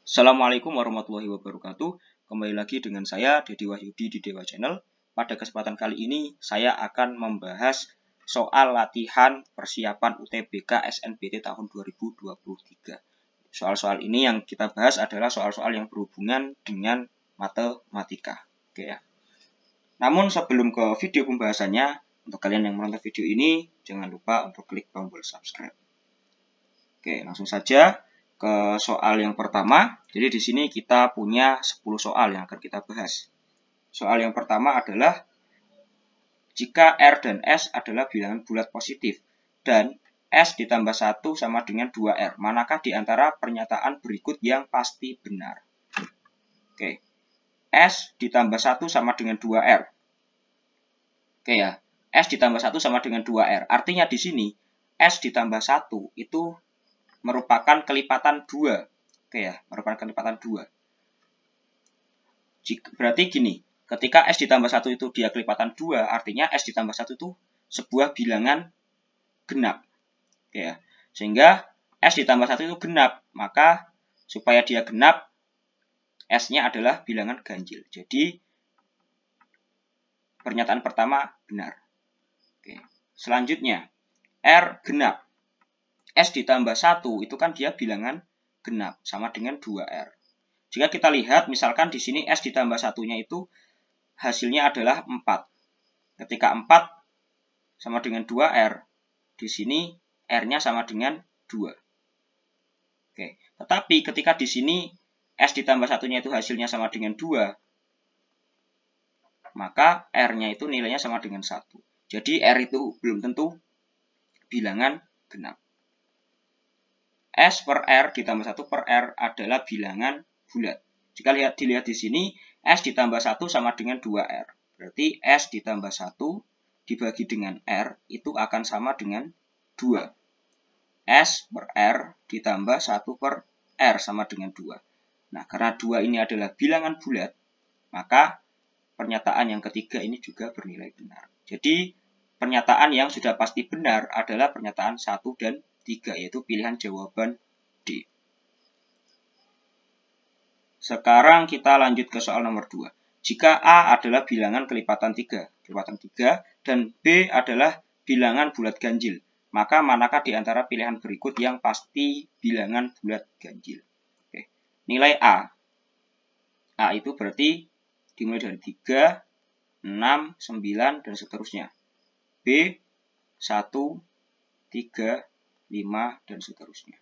Assalamualaikum warahmatullahi wabarakatuh. Kembali lagi dengan saya, Dedi Wahyudi di Dewa Channel. Pada kesempatan kali ini, saya akan membahas soal latihan persiapan UTBK SNBT tahun 2023. Soal-soal ini yang kita bahas adalah soal-soal yang berhubungan dengan matematika. Oke ya. Namun sebelum ke video pembahasannya, untuk kalian yang menonton video ini, jangan lupa untuk klik tombol subscribe. Oke, langsung saja ke soal yang pertama. Jadi di sini kita punya 10 soal yang akan kita bahas. Soal yang pertama adalah jika R dan S adalah bilangan bulat positif dan S ditambah 1 sama dengan 2R, manakah di antara pernyataan berikut yang pasti benar? Oke. S ditambah 1 sama dengan 2R. Oke ya. S ditambah 1 sama dengan 2R. Artinya di sini S ditambah 1 itu merupakan kelipatan 2. Oke ya, merupakan kelipatan 2. Berarti gini, ketika S ditambah 1 itu dia kelipatan 2, artinya S ditambah 1 itu sebuah bilangan genap. Oke ya. Sehingga S ditambah 1 itu genap, maka supaya dia genap, S-nya adalah bilangan ganjil. Jadi, pernyataan pertama benar. Oke. Selanjutnya, R genap. S ditambah 1 itu kan dia bilangan genap, sama dengan 2R. Jika kita lihat, misalkan di sini S ditambah 1-nya itu hasilnya adalah 4. Ketika 4 sama dengan 2R, di sini R-nya sama dengan 2. Oke. Tetapi ketika di sini S ditambah 1-nya itu hasilnya sama dengan 2, maka R-nya itu nilainya sama dengan 1. Jadi R itu belum tentu bilangan genap. S per R ditambah 1 per R adalah bilangan bulat. Jika dilihat di sini, S ditambah 1 sama dengan 2R. Berarti S ditambah 1 dibagi dengan R itu akan sama dengan 2. S per R ditambah 1 per R sama dengan 2. Nah, karena 2 ini adalah bilangan bulat, maka pernyataan yang ketiga ini juga bernilai benar. Jadi, pernyataan yang sudah pasti benar adalah pernyataan 1 dan 3, yaitu pilihan jawaban D. Sekarang kita lanjut ke soal nomor 2. Jika A adalah bilangan kelipatan 3, dan B adalah bilangan bulat ganjil, maka manakah di antara pilihan berikut yang pasti bilangan bulat ganjil? Oke. Nilai A. A itu berarti dimulai dari 3, 6, 9, dan seterusnya. B, 1, 3, 5, dan seterusnya.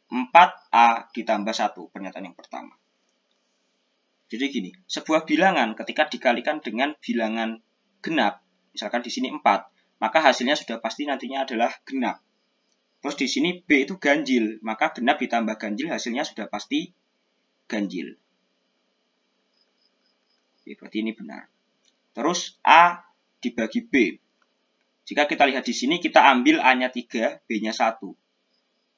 4A ditambah 1, pernyataan yang pertama. Jadi gini, sebuah bilangan ketika dikalikan dengan bilangan genap, misalkan di sini 4, maka hasilnya sudah pasti nantinya adalah genap. Terus di sini B itu ganjil, maka genap ditambah ganjil hasilnya sudah pasti ganjil. Oke, berarti ini benar. Terus A dibagi B. Jika kita lihat di sini, kita ambil A-nya 3, B-nya 1.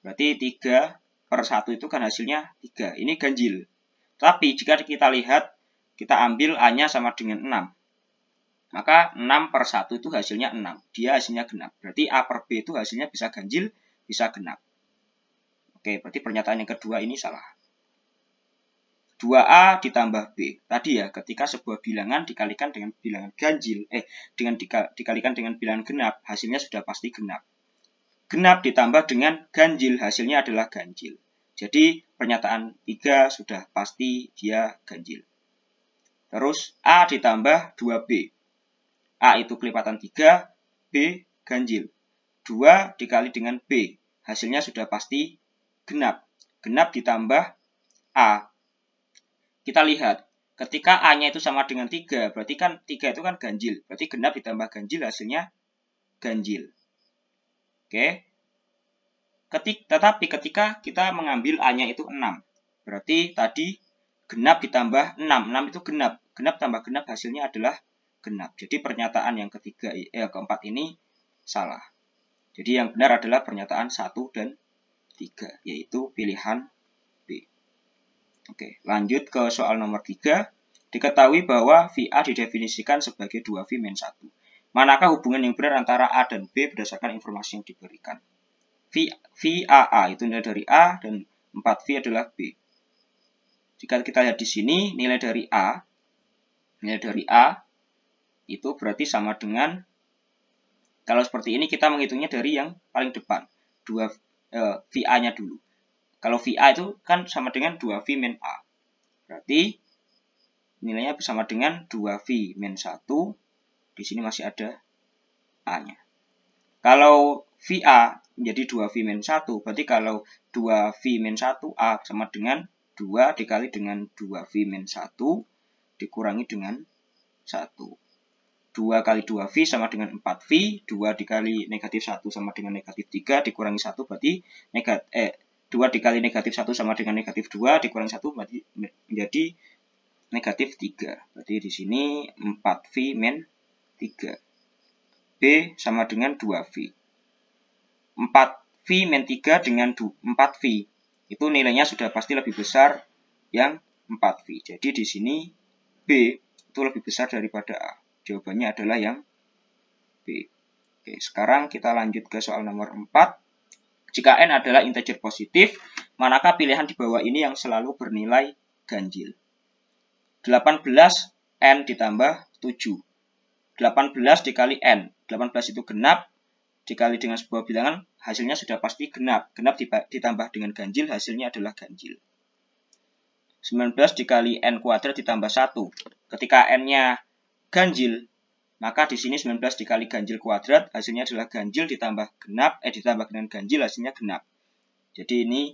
Berarti 3 per 1 itu kan hasilnya 3. Ini ganjil. Tapi jika kita lihat, kita ambil A-nya sama dengan 6. Maka 6 per 1 itu hasilnya 6. Dia hasilnya genap. Berarti A per B itu hasilnya bisa ganjil, bisa genap. Oke, berarti pernyataan yang kedua ini salah. 2A ditambah B. Tadi ya, ketika sebuah bilangan dikalikan dengan bilangan ganjil, dikalikan dengan bilangan genap, hasilnya sudah pasti genap. Genap ditambah dengan ganjil, hasilnya adalah ganjil. Jadi, pernyataan 3 sudah pasti dia ganjil. Terus, A ditambah 2B. A itu kelipatan 3, B ganjil. 2 dikali dengan B, hasilnya sudah pasti genap. Genap ditambah A. Kita lihat, ketika A-nya itu sama dengan 3, berarti kan 3 itu kan ganjil. Berarti genap ditambah ganjil hasilnya ganjil. Oke. Tetapi ketika kita mengambil A-nya itu 6, berarti tadi genap ditambah 6. 6 itu genap. Genap tambah genap hasilnya adalah genap. Jadi pernyataan yang keempat ini salah. Jadi yang benar adalah pernyataan 1 dan 3, yaitu pilihan B. Oke, lanjut ke soal nomor 3. Diketahui bahwa VA didefinisikan sebagai 2V-1. Manakah hubungan yang benar antara A dan B berdasarkan informasi yang diberikan? VAA itu nilai dari A dan 4V adalah B. Jika kita lihat di sini, nilai dari A itu berarti sama dengan, kalau seperti ini kita menghitungnya dari yang paling depan, VA-nya dulu. Kalau VA itu kan sama dengan 2V min A. Berarti nilainya sama dengan 2V min 1. Di sini masih ada A-nya. Kalau VA menjadi 2V min 1, berarti kalau 2V min 1A sama dengan 2 dikali dengan 2V min 1 dikurangi dengan 1. 2 kali 2V sama dengan 4V, 2 dikali negatif 1 sama dengan negatif 3, dikurangi 1 berarti 2 dikali negatif 1 sama dengan negatif 2, dikurangi 1 berarti menjadi negatif 3. Berarti di sini 4V min 3. B sama dengan 2V. 4V min 3 dengan 4V. Itu nilainya sudah pasti lebih besar yang 4V. Jadi di sini B itu lebih besar daripada A. Jawabannya adalah yang B. Oke, sekarang kita lanjut ke soal nomor 4. Jika N adalah integer positif, manakah pilihan di bawah ini yang selalu bernilai ganjil? 18 N ditambah 7. 18 dikali N. 18 itu genap. Dikali dengan sebuah bilangan, hasilnya sudah pasti genap. Genap ditambah dengan ganjil, hasilnya adalah ganjil. 19 dikali N kuadrat ditambah 1. Ketika N-nya ganjil, maka di sini 19 dikali ganjil kuadrat, hasilnya adalah ganjil ditambah genap, ditambah dengan ganjil, hasilnya genap. Jadi ini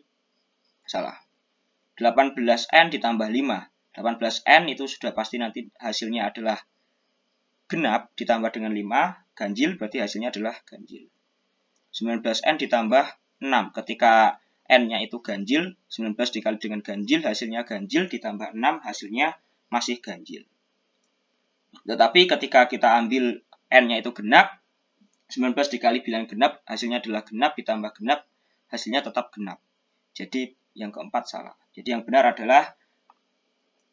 salah. 18N ditambah 5. 18N itu sudah pasti nanti hasilnya adalah genap ditambah dengan 5, ganjil, berarti hasilnya adalah ganjil. 19N ditambah 6. Ketika N-nya itu ganjil, 19 dikali dengan ganjil, hasilnya ganjil, ditambah 6, hasilnya masih ganjil. Tetapi ketika kita ambil N-nya itu genap, 19 dikali bilangan genap, hasilnya adalah genap, ditambah genap, hasilnya tetap genap. Jadi yang keempat salah. Jadi yang benar adalah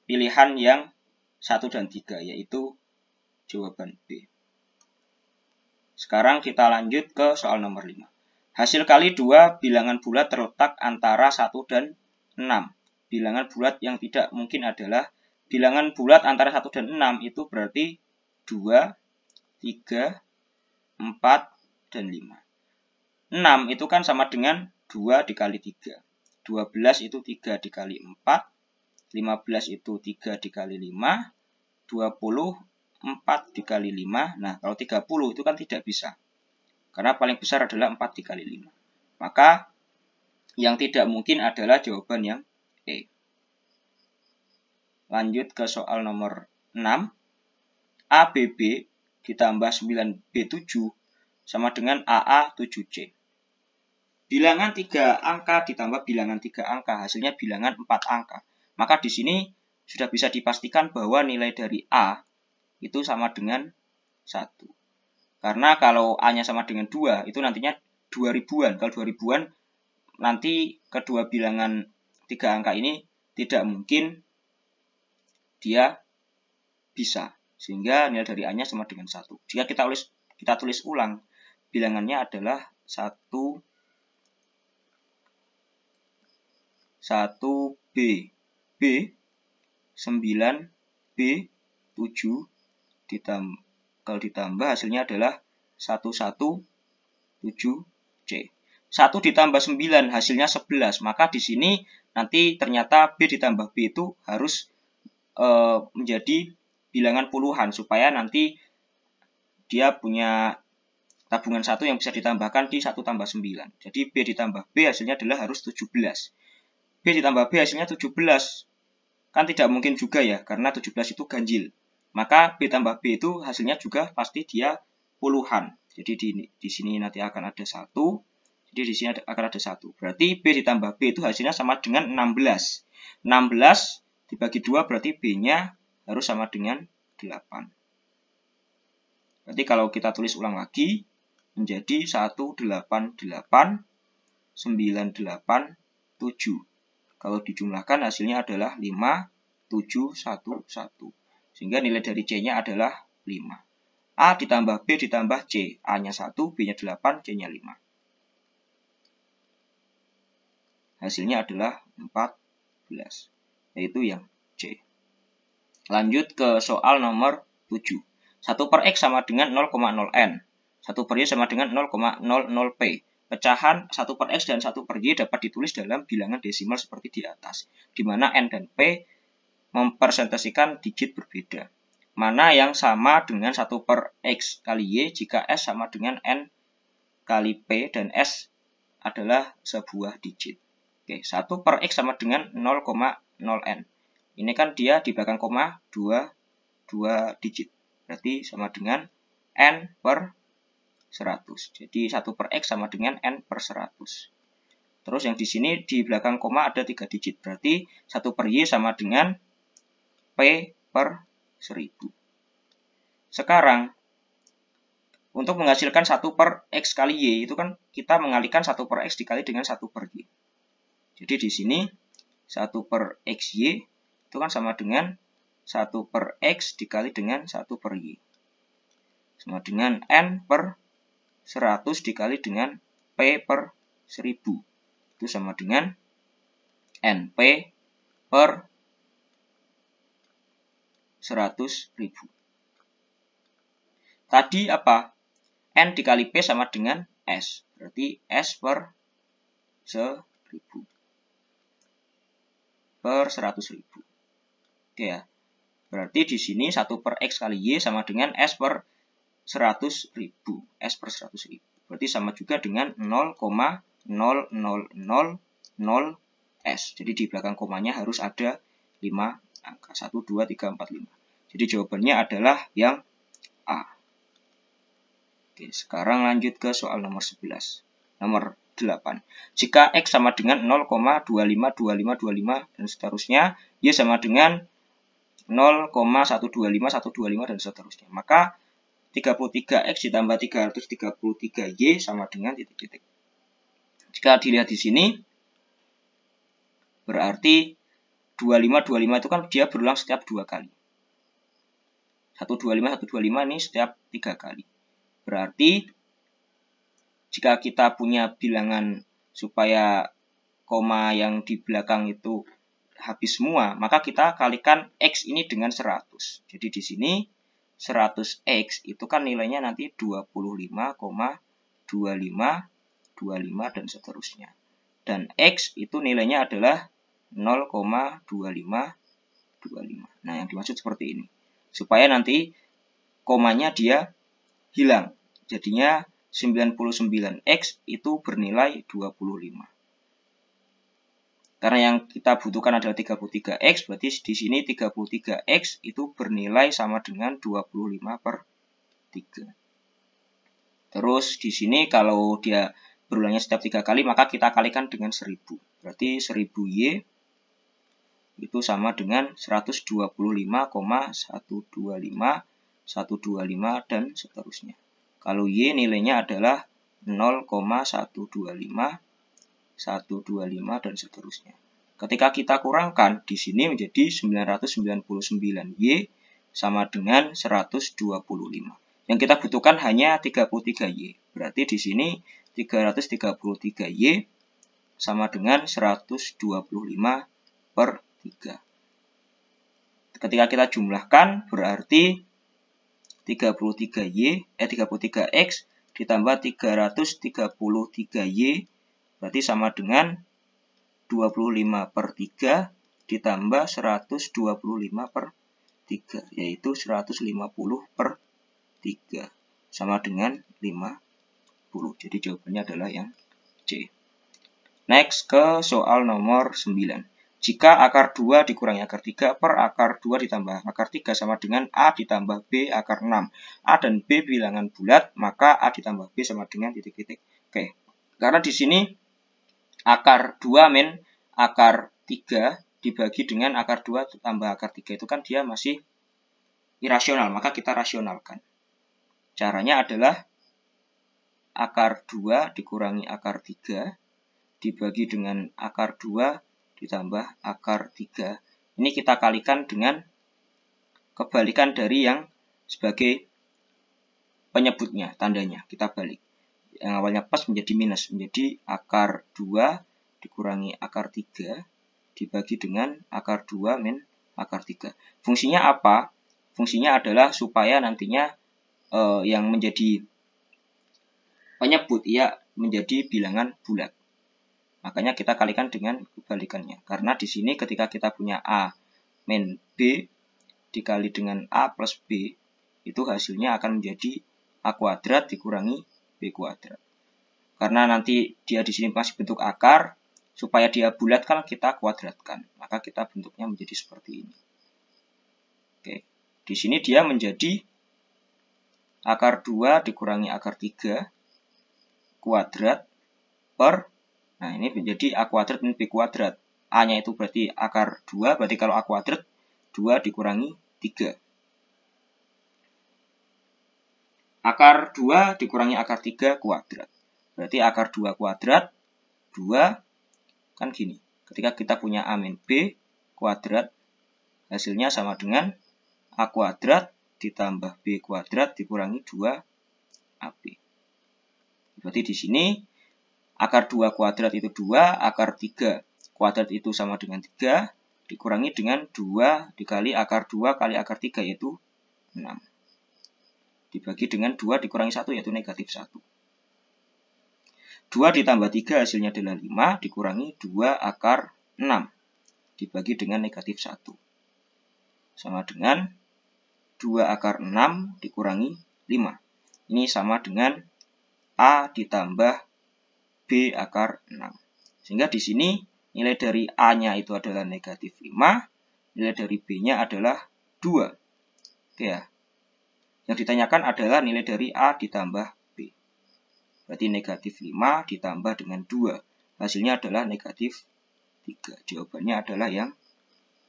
pilihan yang 1 dan 3, yaitu jawaban B. Sekarang kita lanjut ke soal nomor 5. Hasil kali 2 bilangan bulat terletak antara 1 dan 6. Bilangan bulat yang tidak mungkin adalah bilangan bulat antara 1 dan 6 itu berarti 2, 3, 4, dan 5. 6 itu kan sama dengan 2 dikali 3. 12 itu 3 dikali 4. 15 itu 3 dikali 5. 20 4 dikali 5. Nah, kalau 30 itu kan tidak bisa. Karena paling besar adalah 4 dikali 5. Maka yang tidak mungkin adalah jawaban yang E. Lanjut ke soal nomor 6. ABB ditambah 9B7 sama dengan AA7C. Bilangan 3 angka ditambah bilangan 3 angka, hasilnya bilangan 4 angka. Maka di sini sudah bisa dipastikan bahwa nilai dari A itu sama dengan 1. Karena kalau A-nya sama dengan 2, itu nantinya 2 ribuan. Kalau 2 ribuan, nanti kedua bilangan 3 angka ini tidak mungkin dia bisa. Sehingga nilai dari A-nya sama dengan 1. Jika kita tulis ulang, bilangannya adalah 1B, B, 9B, 7, kalau ditambah hasilnya adalah 117C. 1 ditambah 9 hasilnya 11. Maka di sini nanti ternyata B ditambah B itu harus menjadi bilangan puluhan supaya nanti dia punya tabungan 1 yang bisa ditambahkan di 1 tambah 9. Jadi B ditambah B hasilnya adalah harus 17. B ditambah B hasilnya 17. Kan tidak mungkin juga ya, karena 17 itu ganjil. Maka B tambah B itu hasilnya juga pasti dia puluhan. Jadi di sini nanti akan ada 1. Jadi di sini akan ada 1. Berarti B ditambah B itu hasilnya sama dengan 16. 16 dibagi 2 berarti B-nya harus sama dengan 8. Berarti kalau kita tulis ulang lagi, menjadi 188, 98, 7. Kalau dijumlahkan hasilnya adalah 5, 7, 1, 1. Sehingga nilai dari C-nya adalah 5. A ditambah B ditambah C. A-nya 1, B-nya 8, C-nya 5. Hasilnya adalah 14. yaitu yang C. Lanjut ke soal nomor 7. 1 per X sama dengan 0,0N. 1 per Y sama dengan 0,00P. Pecahan 1 per X dan 1 per Y dapat ditulis dalam bilangan desimal seperti di atas, di mana N dan P mempresentasikan digit berbeda. Mana yang sama dengan 1 per X kali Y jika S sama dengan N kali P dan S adalah sebuah digit. Oke, 1 per X sama dengan 0,0N. Ini kan dia di belakang koma 2 digit. Berarti sama dengan N per 100. Jadi 1 per X sama dengan N per 100. Terus yang di sini di belakang koma ada 3 digit. Berarti 1 per Y sama dengan P per 1000. Sekarang, untuk menghasilkan 1 per X kali Y, itu kan kita mengalikan 1 per X dikali dengan 1 per Y. Jadi di sini 1 per XY itu kan sama dengan 1 per X dikali dengan 1 per Y. Sama dengan N per 100 dikali dengan P per 1000. Itu sama dengan NP per 100.000. Tadi apa? N dikali P sama dengan S. Berarti S per 1000. Per 100.000. Oke ya. Berarti di sini 1 per X kali Y sama dengan S per 100.000. S per 100.000. Berarti sama juga dengan 0,0000 S. Jadi di belakang komanya harus ada 5 angka. 1, 2, 3, 4, 5. Jadi jawabannya adalah yang A. Oke, sekarang lanjut ke soal nomor 11. Nomor 8. Jika X sama dengan 0,252525 dan seterusnya, Y sama dengan 0,125 dan seterusnya. Maka 33X ditambah 333Y sama dengan titik-titik. Jika dilihat di sini, berarti 25 itu kan dia berulang setiap 2 kali. 125 ini setiap 3 kali. Berarti jika kita punya bilangan supaya koma yang di belakang itu habis semua, maka kita kalikan X ini dengan 100. Jadi di sini 100X itu kan nilainya nanti 25,25 dan seterusnya. Dan X itu nilainya adalah 0,2525. Nah, yang dimaksud seperti ini. Supaya nanti komanya dia hilang. Jadinya 99X itu bernilai 25. Karena yang kita butuhkan adalah 33X, berarti di sini 33X itu bernilai sama dengan 25 per 3. Terus di sini kalau dia berulangnya setiap 3 kali, maka kita kalikan dengan 1000. Berarti 1000Y itu sama dengan 125,125 dan seterusnya. Kalau Y nilainya adalah 0,125 dan seterusnya. Ketika kita kurangkan, di sini menjadi 999Y sama dengan 125. Yang kita butuhkan hanya 33Y. Berarti di sini 333Y sama dengan 125 per 3. Ketika kita jumlahkan, berarti 33X ditambah 333Y berarti sama dengan 25 per 3 ditambah 125 per 3, yaitu 150 per 3, sama dengan 50. Jadi jawabannya adalah yang C. Next ke soal nomor 9. Jika akar 2 dikurangi akar 3 per akar 2 ditambah akar 3 sama dengan A ditambah B akar 6. A dan B bilangan bulat, maka A ditambah B sama dengan titik-titik. Oke, karena di sini akar 2 min akar 3 dibagi dengan akar 2 tambah akar 3 itu kan dia masih irasional, maka kita rasionalkan. Caranya adalah akar 2 dikurangi akar 3 dibagi dengan akar 2 ditambah akar 3. Ini kita kalikan dengan kebalikan dari yang sebagai penyebutnya, tandanya. Kita balik. Yang awalnya plus menjadi minus. Menjadi akar 2 dikurangi akar 3 dibagi dengan akar 2 min akar 3. Fungsinya apa? Fungsinya adalah supaya nantinya yang menjadi penyebut ia menjadi bilangan bulat. Makanya kita kalikan dengan kebalikannya. Karena di sini ketika kita punya A min B dikali dengan A plus B, itu hasilnya akan menjadi A kuadrat dikurangi B kuadrat. Karena nanti dia di sini masih bentuk akar, supaya dia bulat kan kita kuadratkan. Maka kita bentuknya menjadi seperti ini. Oke. Di sini dia menjadi akar 2 dikurangi akar 3 kuadrat per, nah ini menjadi A kuadrat min B kuadrat. A-nya itu berarti akar 2, berarti kalau A kuadrat 2 dikurangi 3. Akar 2 dikurangi akar 3 kuadrat. Berarti akar 2 kuadrat, 2, kan gini. Ketika kita punya A min B kuadrat, hasilnya sama dengan A kuadrat ditambah B kuadrat dikurangi 2AB. Berarti di sini akar 2 kuadrat itu 2, akar 3 kuadrat itu sama dengan 3, dikurangi dengan 2 dikali akar 2 kali akar 3 yaitu 6. Dibagi dengan 2 dikurangi 1 yaitu negatif 1. 2 ditambah 3 hasilnya adalah 5, dikurangi 2 akar 6. Dibagi dengan negatif 1. Sama dengan 2 akar 6 dikurangi 5. Ini sama dengan A ditambah B akar 6. Sehingga di sini nilai dari A-nya itu adalah negatif 5, nilai dari B-nya adalah 2. Oke ya. Yang ditanyakan adalah nilai dari A ditambah B. Berarti negatif 5 ditambah dengan 2. Hasilnya adalah negatif 3. Jawabannya adalah yang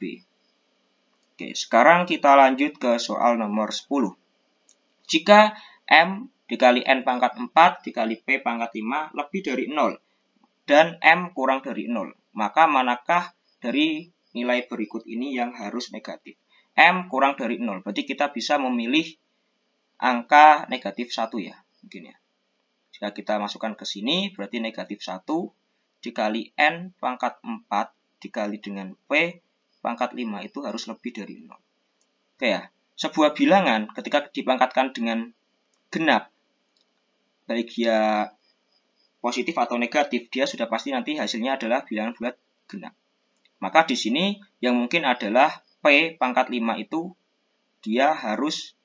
B. Oke, sekarang kita lanjut ke soal nomor 10. Jika M dikali N pangkat 4 dikali P pangkat 5 lebih dari 0 dan M kurang dari 0, maka manakah dari nilai berikut ini yang harus negatif? M kurang dari 0, berarti kita bisa memilih angka negatif 1 ya, mungkin ya. Jika kita masukkan ke sini, berarti negatif 1 dikali N pangkat 4 dikali dengan P pangkat 5 itu harus lebih dari 0. Oke ya, sebuah bilangan ketika dipangkatkan dengan genap, baik dia positif atau negatif, dia sudah pasti nanti hasilnya adalah bilangan bulat genap. Maka di sini yang mungkin adalah P pangkat 5 itu dia harus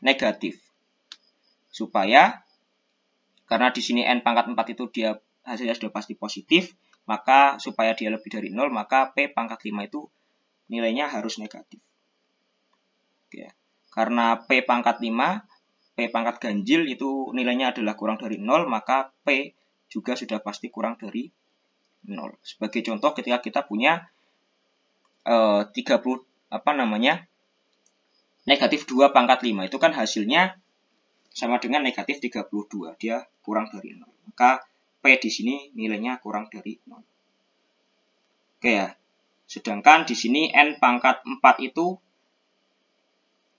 negatif. Supaya karena di sini N pangkat 4 itu dia hasilnya sudah pasti positif, maka supaya dia lebih dari 0, maka P pangkat 5 itu nilainya harus negatif. Oke. Karena P pangkat 5, P pangkat ganjil itu nilainya adalah kurang dari 0, maka P juga sudah pasti kurang dari 0. Sebagai contoh ketika kita punya 30 negatif 2 pangkat 5, itu kan hasilnya sama dengan negatif 32, dia kurang dari 0. Maka P di sini nilainya kurang dari 0. Oke ya. Sedangkan di sini N pangkat 4 itu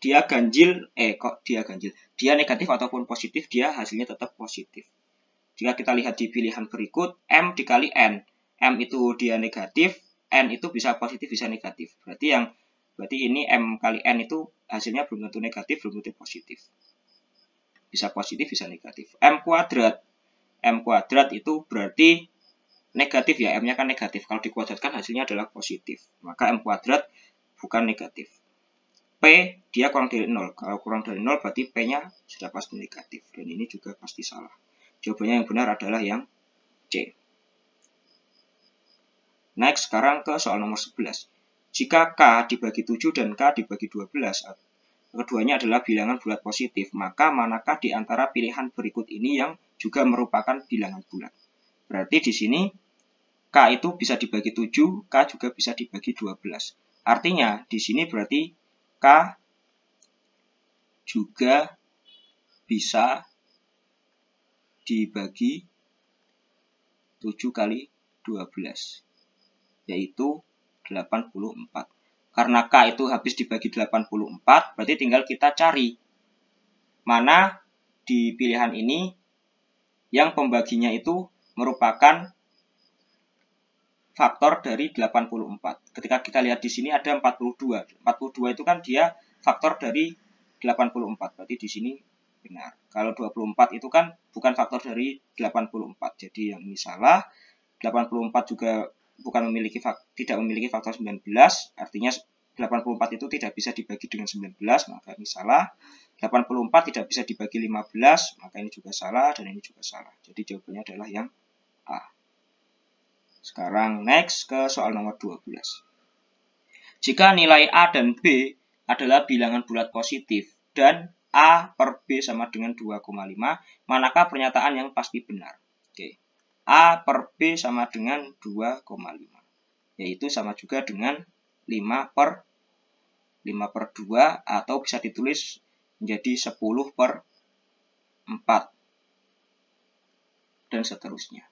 dia ganjil, dia negatif ataupun positif, dia hasilnya tetap positif. Jika kita lihat di pilihan berikut, M dikali N. M itu dia negatif, N itu bisa positif, bisa negatif. Berarti ini M kali N itu hasilnya belum tentu negatif, belum tentu positif. Bisa positif, bisa negatif. M kuadrat itu berarti negatif ya, M-nya kan negatif. Kalau dikuadratkan hasilnya adalah positif. Maka M kuadrat bukan negatif. P dia kurang dari 0. Kalau kurang dari 0 berarti P-nya sudah pasti negatif. Dan ini juga pasti salah. Jawabannya yang benar adalah yang C. Next, sekarang ke soal nomor 11. Jika K dibagi 7 dan K dibagi 12, keduanya adalah bilangan bulat positif, maka manakah di antara pilihan berikut ini yang juga merupakan bilangan bulat? Berarti di sini K itu bisa dibagi 7, K juga bisa dibagi 12. Artinya di sini berarti K juga bisa dibagi 7 kali 12, yaitu 84. Karena K itu habis dibagi 84, berarti tinggal kita cari mana di pilihan ini yang pembaginya itu merupakan faktor dari 84. Ketika kita lihat di sini ada 42. 42 itu kan dia faktor dari 84. Berarti di sini benar. Kalau 24 itu kan bukan faktor dari 84. Jadi yang ini salah. 84 juga bukan tidak memiliki faktor 19. Artinya 84 itu tidak bisa dibagi dengan 19, maka ini salah. 84 tidak bisa dibagi 15, maka ini juga salah, dan ini juga salah. Jadi jawabannya adalah yang A. Sekarang next ke soal nomor 12. Jika nilai A dan B adalah bilangan bulat positif dan A per B sama dengan 2,5, manakah pernyataan yang pasti benar? Oke. A per B sama dengan 2,5. Yaitu sama juga dengan 5 per 2 atau bisa ditulis menjadi 10 per 4. Dan seterusnya.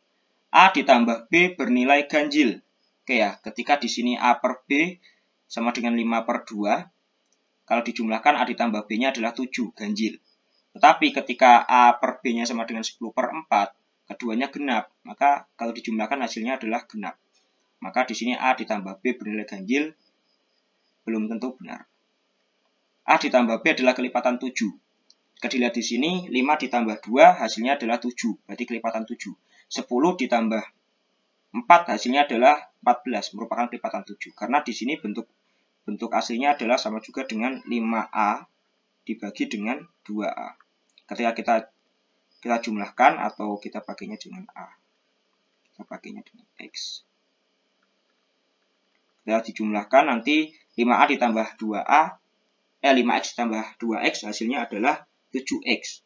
A ditambah B bernilai ganjil. Oke ya, ketika di sini A per B sama dengan 5 per 2, kalau dijumlahkan A ditambah B-nya adalah 7, ganjil. Tetapi ketika A per B-nya sama dengan 10 per 4, keduanya genap, maka kalau dijumlahkan hasilnya adalah genap. Maka di sini A ditambah B bernilai ganjil, belum tentu benar. A ditambah B adalah kelipatan 7. Jika dilihat di sini, 5 ditambah 2 hasilnya adalah 7, berarti kelipatan 7. 10 ditambah 4 hasilnya adalah 14, merupakan kelipatan 7. Karena di sini bentuk aslinya adalah sama juga dengan 5A dibagi dengan 2A. Ketika kita jumlahkan atau kita pakainya dengan A. Kita pakainya dengan X. Ketika dijumlahkan nanti 5A ditambah 2A, 5X ditambah 2X hasilnya adalah 7X.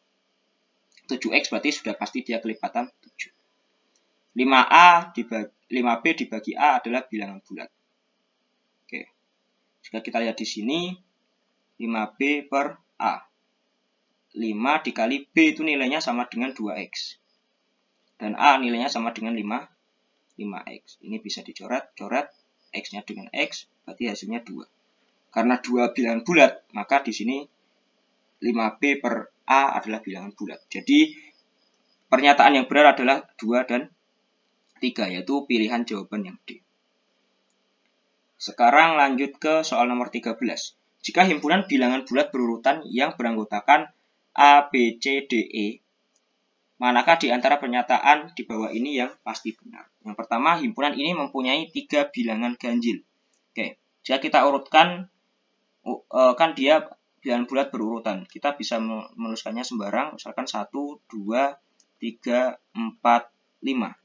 7X berarti sudah pasti dia kelipatan 7. 5B dibagi A adalah bilangan bulat. Oke. Jika kita lihat di sini, 5B per A. 5 dikali B itu nilainya sama dengan 2X. Dan A nilainya sama dengan 5X. Ini bisa dicoret, X-nya dengan X, berarti hasilnya 2. Karena 2 bilangan bulat, maka di sini 5B per A adalah bilangan bulat. Jadi, pernyataan yang benar adalah 2 dan 3, yaitu pilihan jawaban yang D. Sekarang lanjut ke soal nomor 13. Jika himpunan bilangan bulat berurutan yang beranggotakan A, B, C, D, E, manakah di antara pernyataan di bawah ini yang pasti benar? Yang pertama, himpunan ini mempunyai 3 bilangan ganjil. Oke, jika kita urutkan, kan dia bilangan bulat berurutan. Kita bisa menuliskannya sembarang, misalkan 1, 2, 3, 4, 5.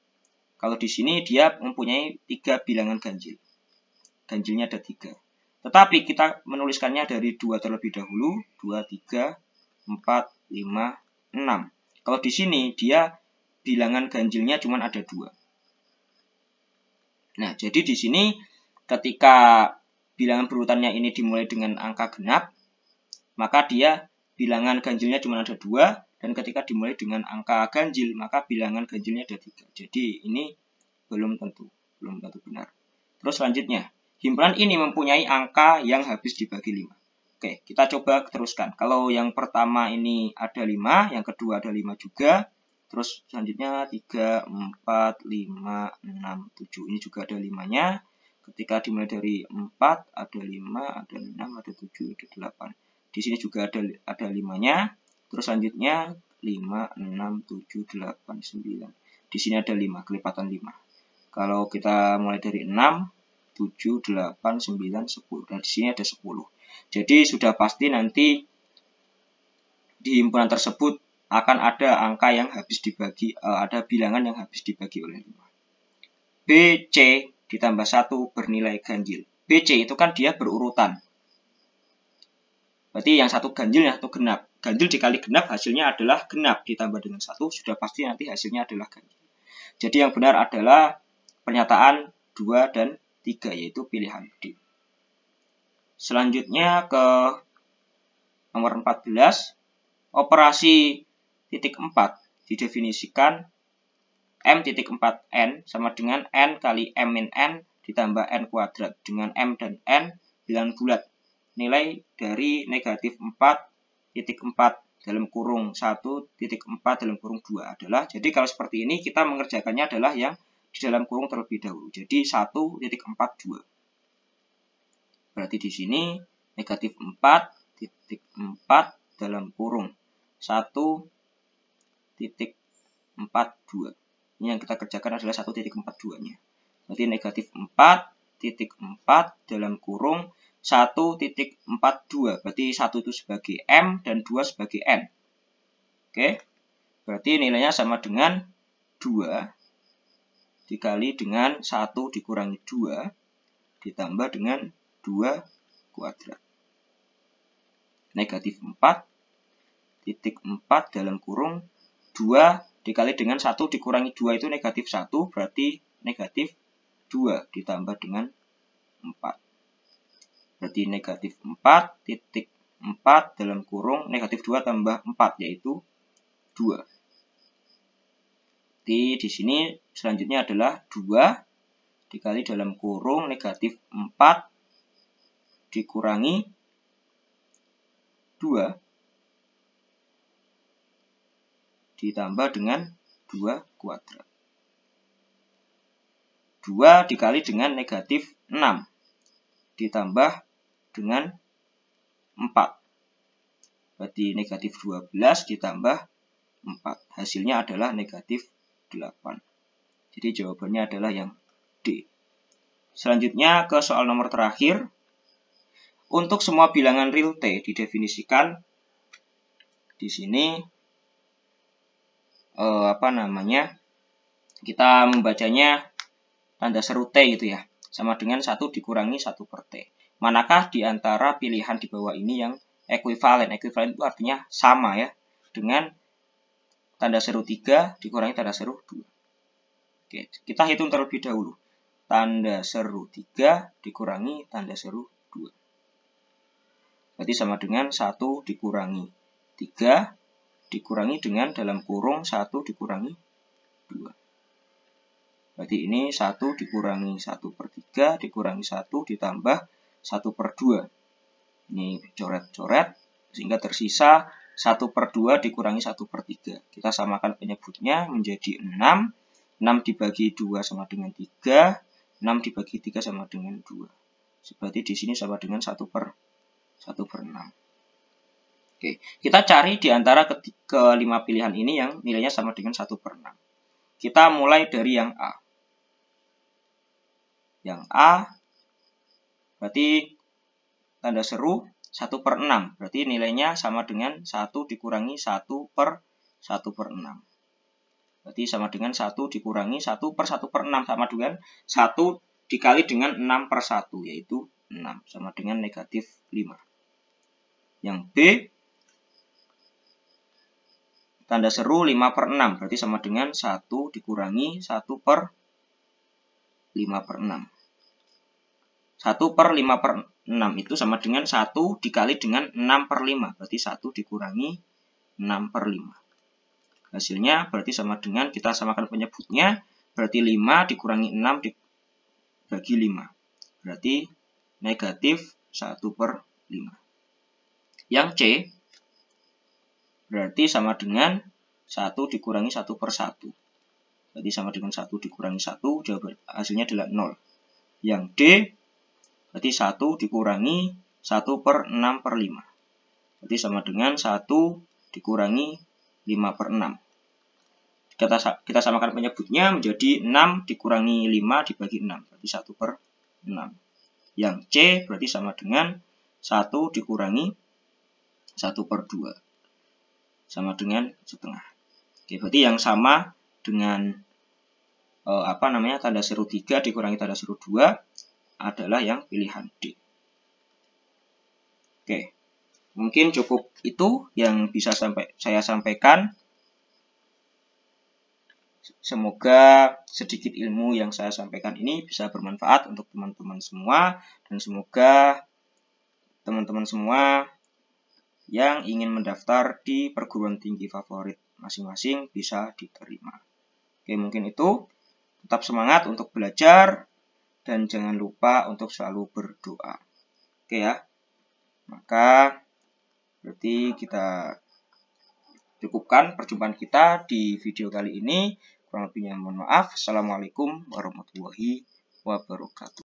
Kalau di sini dia mempunyai 3 bilangan ganjil. Ganjilnya ada 3. Tetapi kita menuliskannya dari 2 terlebih dahulu. 2, 3, 4, 5, 6. Kalau di sini dia bilangan ganjilnya cuma ada 2. Nah, jadi di sini ketika bilangan berurutannya ini dimulai dengan angka genap, maka dia bilangan ganjilnya cuma ada 2. Dan ketika dimulai dengan angka ganjil, maka bilangan ganjilnya ada 3. Jadi ini belum tentu benar. Terus selanjutnya, himpunan ini mempunyai angka yang habis dibagi 5. Oke, kita coba teruskan. Kalau yang pertama ini ada 5, yang kedua ada 5 juga. Terus selanjutnya 3, 4, 5, 6, 7. Ini juga ada 5-nya. Ketika dimulai dari 4, ada 5, ada 6, ada 7, ada 8. Di sini juga ada 5-nya. Terus selanjutnya 5, 6, 7, 8, 9. Di sini ada 5, kelipatan 5. Kalau kita mulai dari 6, 7, 8, 9, 10. Dan di sini ada 10. Jadi sudah pasti nanti di himpunan tersebut akan ada angka yang habis dibagi, ada bilangan yang habis dibagi oleh 5. BC ditambah 1 bernilai ganjil. BC itu kan dia berurutan. Berarti yang satu ganjil, yang satu genap. Ganjil dikali genap hasilnya adalah genap ditambah dengan 1, sudah pasti nanti hasilnya adalah ganjil. Jadi yang benar adalah pernyataan 2 dan 3, yaitu pilihan D. Selanjutnya ke nomor 14, operasi titik 4 didefinisikan M.4n sama dengan N kali M min N ditambah N kuadrat dengan M dan N bilangan bulat. Nilai dari negatif 4.4 dalam kurung 1.4 dalam kurung 2 adalah, jadi kalau seperti ini kita mengerjakannya adalah yang di dalam kurung terlebih dahulu. Jadi 1.42. Berarti di sini negatif 4.4 dalam kurung 1.42. Ini yang kita kerjakan adalah 1.42-nya. Berarti negatif 4.4 dalam kurung 1.42. Berarti 1 itu sebagai M dan 2 sebagai N. Oke. Berarti nilainya sama dengan 2 dikali dengan 1 dikurangi 2 ditambah dengan 2 kuadrat. Negatif 4.4 dalam kurung 2 dikali dengan 1 dikurangi 2 itu negatif 1, berarti negatif 2 ditambah dengan 4. Berarti negatif 4.4 dalam kurung negatif 2 tambah 4, yaitu 2. Jadi di sini selanjutnya adalah 2 dikali dalam kurung negatif 4 dikurangi 2 ditambah dengan 2 kuadrat. 2 dikali dengan negatif 6 ditambah dengan 4. Berarti negatif 12 ditambah 4. Hasilnya adalah negatif 8. Jadi jawabannya adalah yang D. Selanjutnya ke soal nomor terakhir. Untuk semua bilangan real T didefinisikan di sini kita membacanya tanda seru T gitu ya, sama dengan 1 dikurangi 1 per T. Manakah di antara pilihan di bawah ini yang ekuivalen? Ekuivalen itu artinya sama ya, dengan tanda seru 3 dikurangi tanda seru 2. Oke, kita hitung terlebih dahulu. Tanda seru 3 dikurangi tanda seru 2. Berarti sama dengan 1 dikurangi 3 dikurangi dengan dalam kurung 1 dikurangi 2. Berarti ini 1 dikurangi 1 per 3 dikurangi 1 ditambah 1 per 2. Ini coret-coret sehingga tersisa 1 per 2 dikurangi 1 per 3. Kita samakan penyebutnya menjadi 6. 6 dibagi 2 sama dengan 3. 6 dibagi 3 sama dengan 2. Berarti di sini sama dengan 1 per 6. Oke, kita cari di antara kelima pilihan ini yang nilainya sama dengan 1 per 6. Kita mulai dari yang A. Yang A berarti tanda seru 1 per 6. Berarti nilainya sama dengan 1 dikurangi 1 per 6. Berarti sama dengan 1 dikurangi 1 per 1 per 6. Sama dengan 1 dikali dengan 6 per 1. Yaitu 6. Sama dengan negatif 5. Yang B tanda seru 5 per 6. Berarti sama dengan 1 dikurangi 1 per 5 per 6. 1 per 5 per 6 itu sama dengan 1 dikali dengan 6 per 5. Berarti 1 dikurangi 6 per 5. Hasilnya berarti sama dengan, kita samakan penyebutnya. Berarti 5 dikurangi 6 dibagi 5. Berarti negatif 1 per 5. Yang C berarti sama dengan 1 dikurangi 1 per 1. Berarti sama dengan 1 dikurangi 1, jawaban hasilnya adalah 0. Yang D berarti 1 dikurangi 1 per 6 per 5. Berarti sama dengan 1 dikurangi 5 per 6. Kita samakan penyebutnya menjadi 6 dikurangi 5 dibagi 6. Berarti 1 per 6. Yang C berarti sama dengan 1 dikurangi 1 per 2. Sama dengan setengah. Oke, berarti yang sama dengan tanda seru 3 dikurangi tanda seru 2 adalah yang pilihan D. Oke, mungkin cukup itu yang bisa saya sampaikan. Semoga sedikit ilmu yang saya sampaikan ini bisa bermanfaat untuk teman-teman semua, dan semoga teman-teman semua yang ingin mendaftar di perguruan tinggi favorit masing-masing bisa diterima. Oke, mungkin itu. Tetap semangat untuk belajar dan jangan lupa untuk selalu berdoa. Oke ya. Maka berarti kita cukupkan perjumpaan kita di video kali ini. Kurang lebihnya mohon maaf. Assalamualaikum warahmatullahi wabarakatuh.